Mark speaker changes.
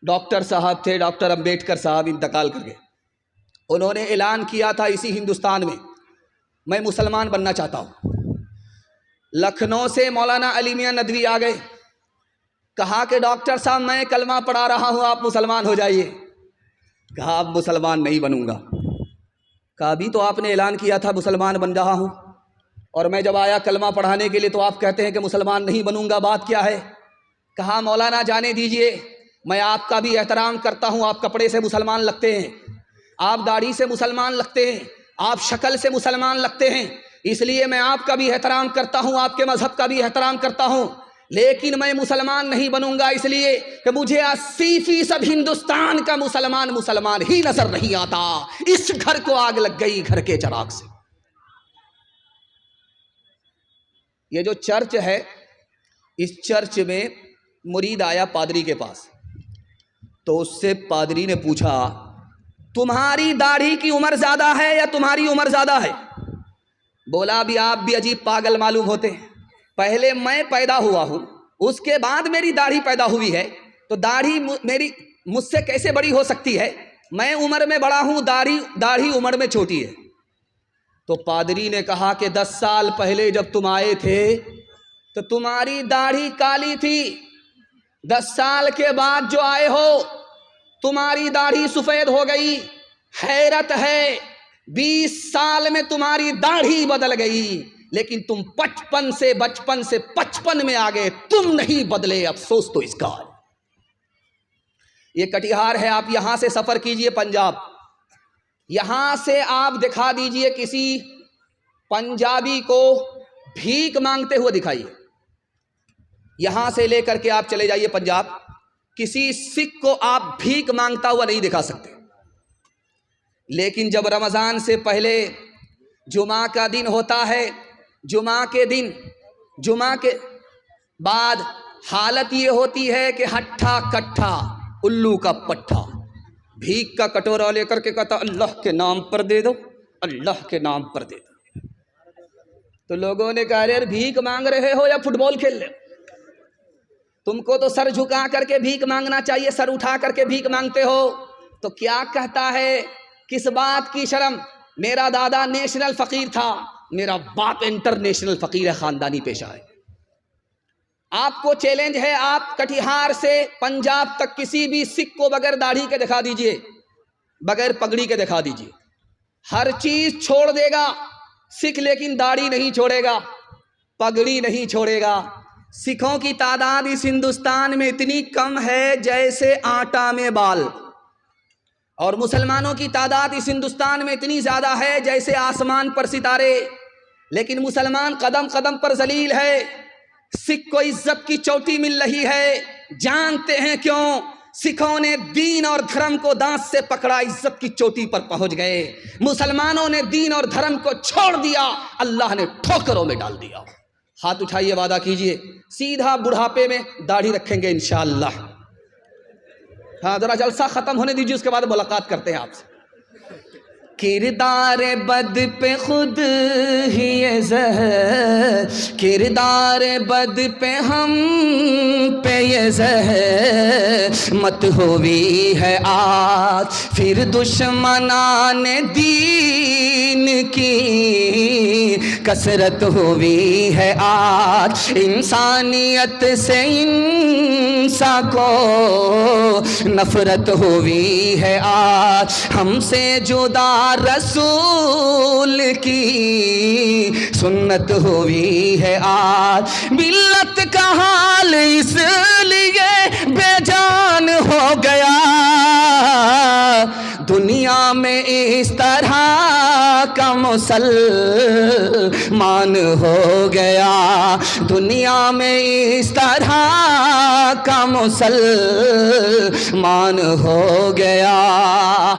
Speaker 1: Doctor صاحب تھے، doctor Ambedkar صاحب انتقال کر گئے. انہوں نے اعلان کیا تھا اسی ہندوستان میں مسلمان بننا چاہتا ہوں. لکھنؤ سے مولانا علی میاں ندوی آ گئے، کہا کہ ڈاکٹر صاحب میں کلمہ پڑھا رہا ہوں، آپ مسلمان ہو جائیے. کہا اب مسلمان نہیں بنوں گا. کہا ابھی تو آپ نے اعلان کیا تھا مسلمان بن رہا ہوں، اور میں جب آیا کلمہ پڑھانے کے لیے تو آپ کہتے ہیں کہ مسلمان نہیں بنوں گا، بات کیا ہے؟ کہا مولانا جانے دیجئے، میں آپ کا بھی احترام کرتا ہوں، آپ کپڑے سے مسلمان لگتے ہیں، آپ داڑھی سے مسلمان لگتے ہیں، آپ شکل سے مسلمان لگتے ہیں، اس لیے میں آپ کا بھی احترام کرتا ہوں، آپ کے مذہب کا بھی احترام کرتا ہوں، لیکن میں مسلمان نہیں بنوں گا اس لیے کہ مجھے 80% ہندوستان کا مسلمان ہی نظر نہیں آتا. اس گھر کو آگ لگ گئی گھر کے چراغ سے. یہ جو چرچ ہے، اس چرچ میں مرید آیا پادری کے پاس، تو اس سے پادری نے پوچھا تمہاری داڑھی کی عمر زیادہ ہے یا تمہاری عمر زیادہ ہے؟ بولا ابھی آپ بھی عجیب پاگل معلوم ہوتے ہیں، پہلے میں پیدا ہوا ہوں، اس کے بعد میری داڑھی پیدا ہوئی ہے، تو داڑھی میری مجھ سے کیسے بڑی ہو سکتی ہے؟ میں عمر میں بڑا ہوں، داڑھی عمر میں چھوٹی ہے. تو پادری نے کہا کہ 10 سال پہلے جب تم آئے تھے تو تمہاری داڑھی کالی تھی، 10 سال کے بعد جو آئے ہو تمہاری داڑھی سفید ہو گئی. حیرت ہے 20 سال میں تمہاری داڑھی بدل گئی، لیکن تم بچپن سے 55 میں آ گئے، تم نہیں بدلے. افسوس تو اس کا ہے. یہ کٹیہار ہے، آپ یہاں سے سفر کیجئے پنجاب، یہاں سے آپ دکھا دیجئے کسی پنجابی کو بھیک مانگتے ہوئے دکھائیے. یہاں سے لے کر کے آپ چلے جائیے پنجاب، کسی سکھ کو آپ بھیک مانگتا ہوا نہیں دکھا سکتے. لیکن جب رمضان سے پہلے جمعہ کا دن ہوتا ہے، جمعہ کے بعد حالت یہ ہوتی ہے کہ ہٹھا کٹھا الو کا پٹھا بھیک کا کٹورا لے کر کے کہتا اللہ کے نام پر دے دو، اللہ کے نام پر دے دو. تو لوگوں نے کہا یار بھیک مانگ رہے ہو یا فٹ بال کھیل رہے ہو؟ تم کو تو سر جھکا کر کے بھیک مانگنا چاہیے، سر اٹھا کر کے بھیک مانگتے ہو. تو کیا کہتا ہے، کس بات کی شرم؟ میرا دادا نیشنل فقیر تھا، میرا باپ انٹرنیشنل فقیر ہے، خاندانی پیشہ ہے. آپ کو چیلنج ہے، آپ کٹیہار سے پنجاب تک کسی بھی سکھ کو بغیر داڑھی کے دکھا دیجئے، بغیر پگڑی کے دکھا دیجئے، ہر چیز چھوڑ دے گا سکھ، لیکن داڑھی نہیں چھوڑے گا، پگڑی نہیں چھوڑے گا. سکھوں کی تعداد اس ہندوستان میں اتنی کم ہے جیسے آٹا میں بال، اور مسلمانوں کی تعداد اس ہندوستان میں اتنی زیادہ ہے جیسے آسمان پر ستارے. لیکن مسلمان قدم قدم پر ذلیل ہے. سکھ کو عزت کی چوٹی مل رہی ہے، جانتے ہیں کیوں؟ سکھوں نے دین اور دھرم کو دانت سے پکڑا، عزت کی چوٹی پر پہنچ گئے. مسلمانوں نے دین اور دھرم کو چھوڑ دیا، اللہ نے ٹھوکروں میں ڈال دیا. ہاتھ اٹھائیے، وعدہ کیجئے سیدھا بڑھاپے میں داڑھی رکھیں گے انشاءاللہ. ہاں ذرا جلسہ ختم ہونے دیجیے، اس کے بعد ملاقات کرتے ہیں آپ سے. کردار بد پہ خود ہی یہ زہر، کردار بد پہ ہم پہ یہ زہر مت ہوئی ہے آج، پھر دشمنان دین کی کثرت ہوئی ہے آج. انسانیت سے انسان کو نفرت ہوئی ہے آج، ہم سے جدا رسول کی سنت ہوئی ہے آج. ملت کا حال اس لیے بے جان ہو گیا، دنیا میں اس طرح کا مسلمان ہو گیا، دنیا میں اس طرح کا مسلمان ہو گیا.